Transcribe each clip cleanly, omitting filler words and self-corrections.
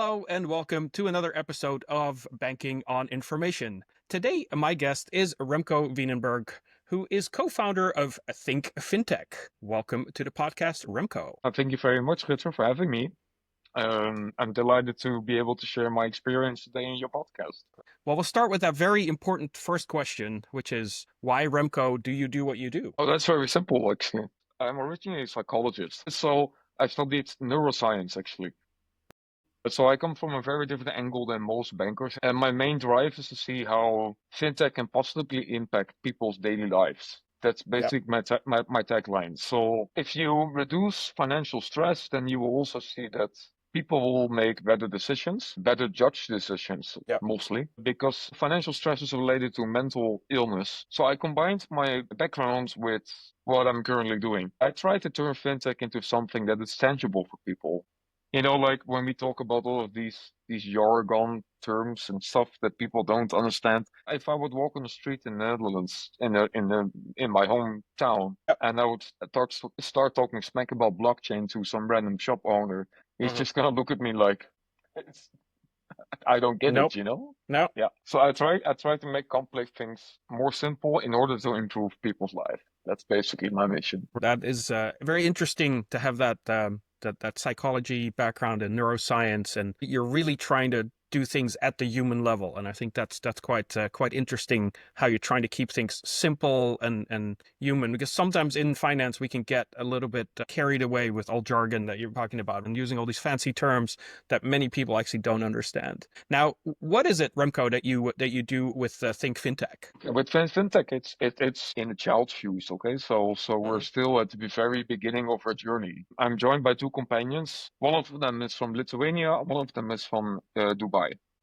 Hello and welcome to another episode of Banking on Information. Today, my guest is Remco Veenenberg, who is co-founder of ThinkFintech. Welcome to the podcast, Remco. Thank you very much, Rutger, for having me. I'm delighted to be able to share my experience today in your podcast. Well, we'll start with that very important first question, which is, why, Remco, do you do what you do? Oh, that's very simple, actually. I'm originally a psychologist, so I studied neuroscience, actually. So I come from a very different angle than most bankers, and my main drive is to see how fintech can positively impact people's daily lives. That's basically my tagline. So if you reduce financial stress, then you will also see that people will make better decisions, better judge decisions, mostly, because financial stress is related to mental illness. So I combined my background with what I'm currently doing. I try to turn fintech into something that is tangible for people. You know, like when we talk about all of these jargon terms and stuff that people don't understand. If I would walk on the street in the Netherlands, in my hometown, and I would start talking smack about blockchain to some random shop owner, he's just gonna look at me like, I don't get it, you know? No. Yeah. So I try to make complex things more simple in order to improve people's life. That's basically my mission. That is very interesting to have that psychology background and neuroscience, and you're really trying to do things at the human level. And I think that's quite interesting how you're trying to keep things simple and human, because sometimes in finance we can get a little bit carried away with all jargon that you're talking about and using all these fancy terms that many people actually don't understand. Now, what is it, Remco, that you do with ThinkFintech? With FinTech, it's in the child's shoes, okay? So we're still at the very beginning of our journey. I'm joined by two companions. One of them is from Lithuania, one of them is from Dubai,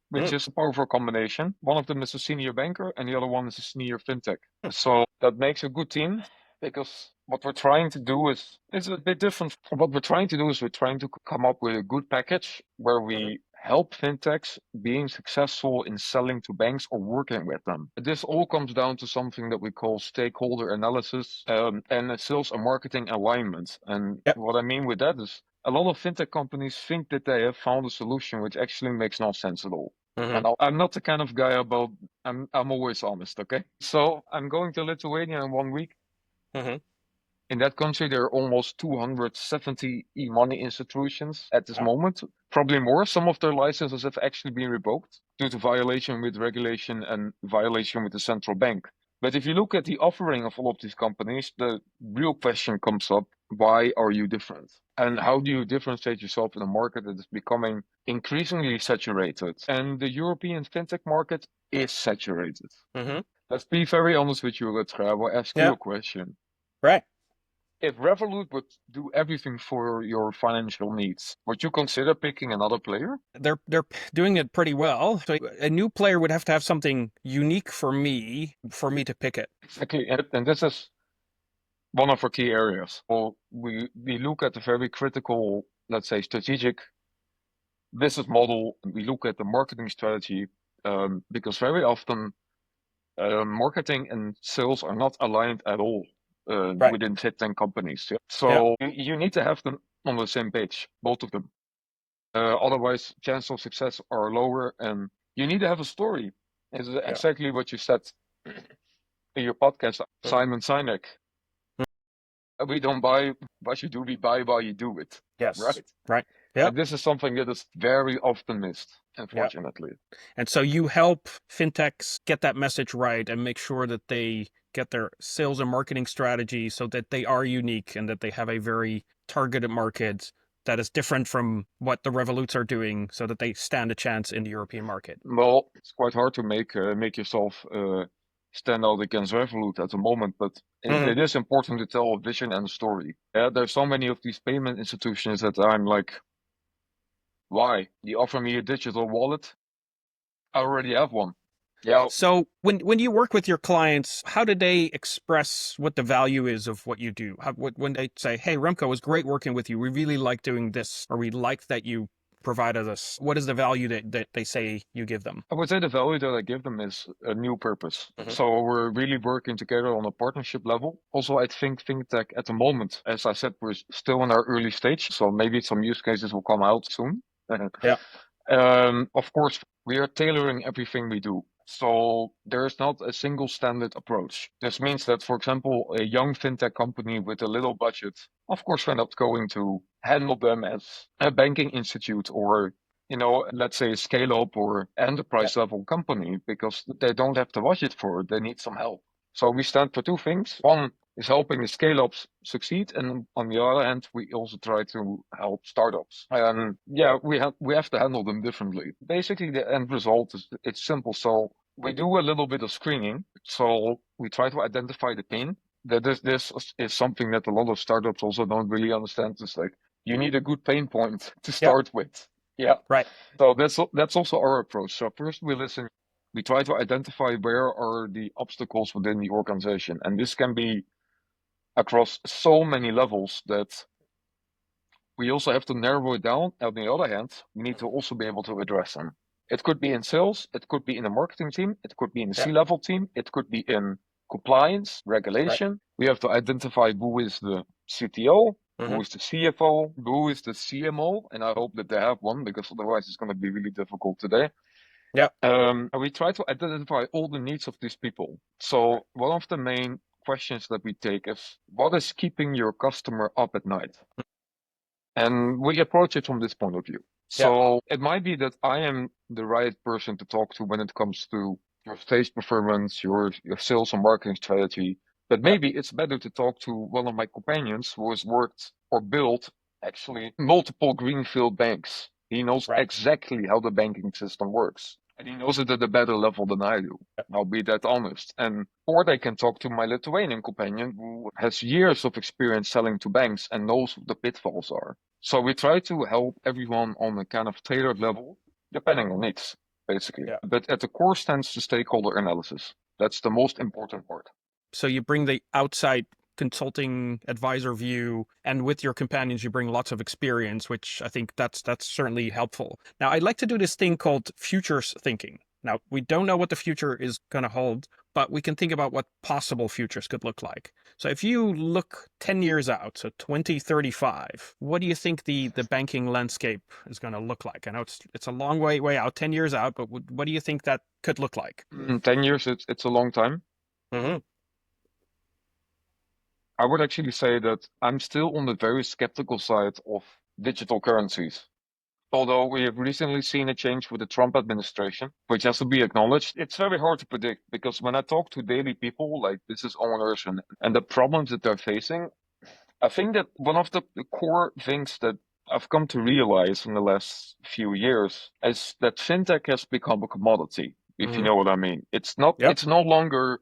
which is a powerful combination. One of them is a senior banker, and the other one is a senior fintech. So that makes a good team, because what we're trying to do is a bit different. What we're trying to do is we're trying to come up with a good package where we help fintechs being successful in selling to banks or working with them. This all comes down to something that we call stakeholder analysis and sales and marketing alignment. And what I mean with that is a lot of fintech companies think that they have found a solution which actually makes no sense at all. And I'm not the kind of guy about, I'm always honest, okay? So I'm going to Lithuania in 1 week. In that country, there are almost 270 e-money institutions at this moment, probably more. Some of their licenses have actually been revoked due to violation with regulation and violation with the central bank. But if you look at the offering of all of these companies, the real question comes up, why are you different? And how do you differentiate yourself in a market that is becoming increasingly saturated? And the European fintech market is saturated. Let's be very honest with you, Rutger. I will ask you a question. Right. If Revolut would do everything for your financial needs, would you consider picking another player? They're doing it pretty well. So a new player would have to have something unique for me to pick it. Exactly, and this is one of our key areas. Well, we look at the very critical, let's say, strategic business model. We look at the marketing strategy, because very often marketing and sales are not aligned at all. Within FinTech companies. So you need to have them on the same page, both of them. Otherwise, chances of success are lower, and you need to have a story. It's exactly what you said in your podcast, Simon Sinek. We don't buy what you do, we buy why you do it. Yes. Right. Yeah. And this is something that is very often missed, unfortunately. And so you help fintechs get that message right and make sure that they get their sales and marketing strategy so that they are unique and that they have a very targeted market that is different from what the Revoluts are doing, so that they stand a chance in the European market. Well, it's quite hard to make yourself stand out against Revolut at the moment, but it is important to tell a vision and a story. There's so many of these payment institutions that I'm like, why? You offer me a digital wallet? I already have one. Yeah. So when you work with your clients, how do they express what the value is of what you do? When they say, hey, Remco, it was great working with you. We really like doing this, or we like that you provided us. What is the value that they say you give them? I would say the value that I give them is a new purpose. So we're really working together on a partnership level. Also, I think FinTech at the moment, as I said, we're still in our early stage. So maybe some use cases will come out soon. Of course, we are tailoring everything we do. So there is not a single standard approach. This means that, for example, a young fintech company with a little budget, of course, we're not going to handle them as a banking institute or, let's say a scale up or Yeah. enterprise level company because they don't have the budget for it. They need some help. So we stand for two things. One is helping the scale ups succeed, and on the other hand, we also try to help startups. And yeah, we have to handle them differently. Basically, the end result is it's simple. So we do a little bit of screening. So we try to identify the pain. That this is something that a lot of startups also don't really understand. It's like you need a good pain point to Yeah. start with. Yeah. Right. So that's also our approach. So first we listen. We try to identify where are the obstacles within the organization, and this can be across so many levels that we also have to narrow it down. On the other hand, we need to also be able to address them. It could be in sales, it could be in a marketing team, it could be in a Yeah. C-level team, it could be in compliance, Right. regulation. We have to identify who is the CTO, Hmm. who is the CFO, who is the CMO, and I hope that they have one because otherwise it's going to be really difficult today. Yeah. And we try to identify all the needs of these people. Right. So one of the main questions that we take is, what is keeping your customer up at night? And we approach it from this point of view. Yeah. So it might be that I am the right person to talk to when it comes to your stage performance, your sales and marketing strategy. But Yeah. maybe it's better to talk to one of my companions who has worked or built actually multiple greenfield banks. He knows Right. exactly how the banking system works. And he knows it at a better level than I do. I'll be that honest. And or they can talk to my Lithuanian companion who has years of experience selling to banks and knows what the pitfalls are. So we try to help everyone on a kind of tailored level, depending on needs, basically. Yeah. But at the core stands the stakeholder analysis. That's the most important part. So you bring the outside consulting advisor view, and with your companions, you bring lots of experience, which I think that's certainly helpful. Now, I'd like to do this thing called futures thinking. Now, we don't know what the future is going to hold, but we can think about what possible futures could look like. So if you look 10 years out, so 2035, what do you think the banking landscape is going to look like? I know it's a long way out, 10 years out, but what do you think that could look like? 10 years, it's a long time. Hmm. I would actually say that I'm still on the very skeptical side of digital currencies. Although we have recently seen a change with the Trump administration, which has to be acknowledged, it's very hard to predict because when I talk to daily people like business owners and the problems that they're facing, I think that one of the core things that I've come to realize in the last few years is that fintech has become a commodity, if you Hmm. know what I mean. Yep. It's no longer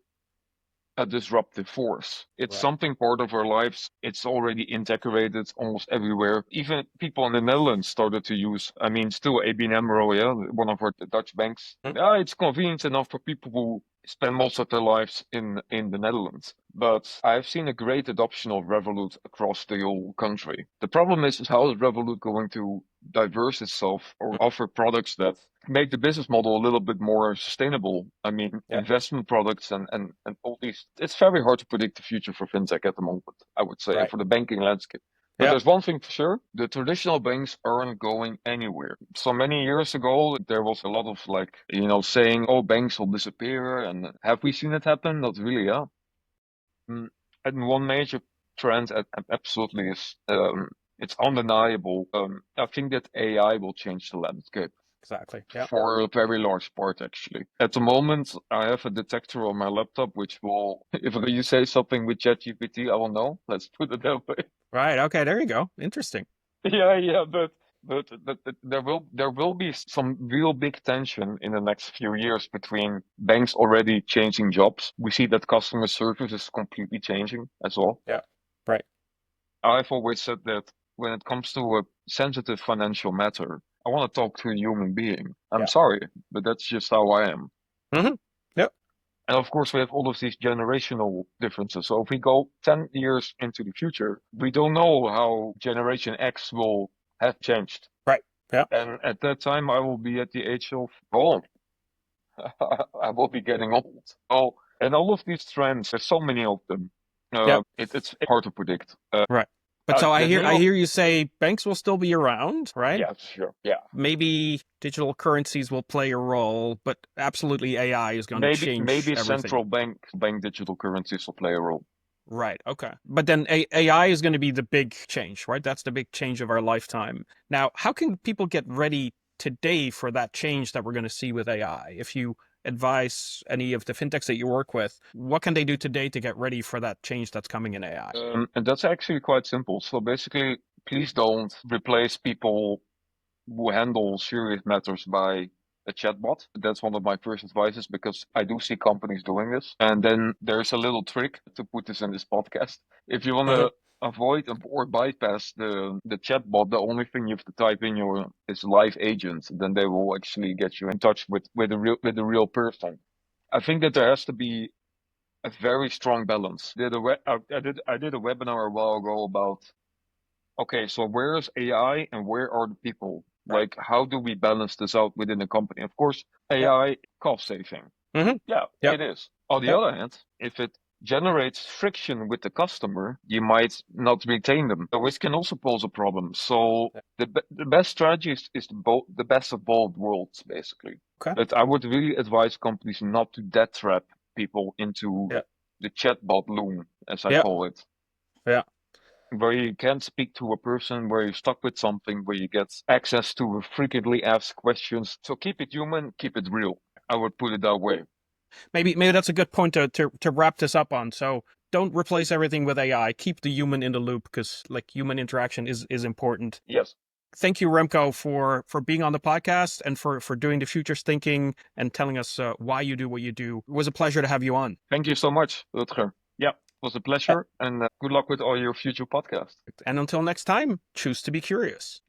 a disruptive force. It's Right. something part of our lives. It's already integrated almost everywhere. Even people in the Netherlands started to use, I mean, still ABN AMRO, yeah, one of our Dutch banks. Mm. Yeah, it's convenient enough for people who spend most of their lives in the Netherlands. But I've seen a great adoption of Revolut across the whole country. The problem is how is Revolut going to diverse itself or offer products that make the business model a little bit more sustainable. I mean, Yeah. investment products and all these. It's very hard to predict the future for fintech at the moment, I would say, and Right. for the banking landscape. But Yeah. there's one thing for sure, the traditional banks aren't going anywhere. So many years ago, there was a lot of like, saying, oh, banks will disappear. And have we seen it happen? Not really, yeah. Mm, And one major trend absolutely is, it's undeniable. I think that AI will change the landscape Exactly. Yeah. for a very large part, actually. At the moment, I have a detector on my laptop, which will, if you say something with ChatGPT, I will know. Let's put it that way. Right. Okay. There you go. Interesting. Yeah, but there will be some real big tension in the next few years between banks already changing jobs. We see that customer service is completely changing as well. Yeah. Right. I've always said that when it comes to a sensitive financial matter, I want to talk to a human being. I'm Yeah. sorry, but that's just how I am. Hmm. Yep. And of course, we have all of these generational differences. So if we go 10 years into the future, we don't know how Generation X will have changed. Right. Yeah. And at that time, I will be at the age of, oh, I will be getting old. Oh, and all of these trends, there's so many of them. Yep. It's hard to predict. Right. But so I The name of hear you say banks will still be around, right? yeah, sure, yeah. Maybe digital currencies will play a role, but absolutely AI is going to change Maybe everything. central bank digital currencies will play a role. Right. Okay. But then AI is going to be the big change, right? That's the big change of our lifetime. Now, how can people get ready today for that change that we're going to see with AI? If you advise any of the fintechs that you work with, what can they do today to get ready for that change that's coming in AI? And that's actually quite simple. So basically, please don't replace people who handle serious matters by a chatbot. That's one of my first advices because I do see companies doing this. And then there's a little trick to put this in this podcast. If you want Uh-huh. to avoid or bypass the chatbot, the only thing you have to type in your is live agent. Then they will actually get you in touch with the real person. I think that there has to be a very strong balance. I did a webinar a while ago about okay, so where is AI and where are the people? Right. Like, how do we balance this out within the company? Of course, Yep. AI cost saving. Mm-hmm. Yeah, Yep. it is. On the Yep. other hand, if it generates friction with the customer, you might not retain them, which can also pose a problem. So the best strategy is the best of both worlds, basically. Okay. But I would really advise companies not to debt trap people into Yeah. the chatbot loom, as I Yeah. call it, Yeah. where you can't speak to a person, where you're stuck with something, where you get access to frequently asked questions. So keep it human, keep it real. I would put it that way. Maybe that's a good point to wrap this up on. So don't replace everything with AI. Keep the human in the loop because like human interaction is important. Yes. Thank you, Remco, for being on the podcast and for doing the futures thinking and telling us why you do what you do. It was a pleasure to have you on. Thank you so much, Rutger. Yeah, it was a pleasure, and good luck with all your future podcasts. And until next time, choose to be curious.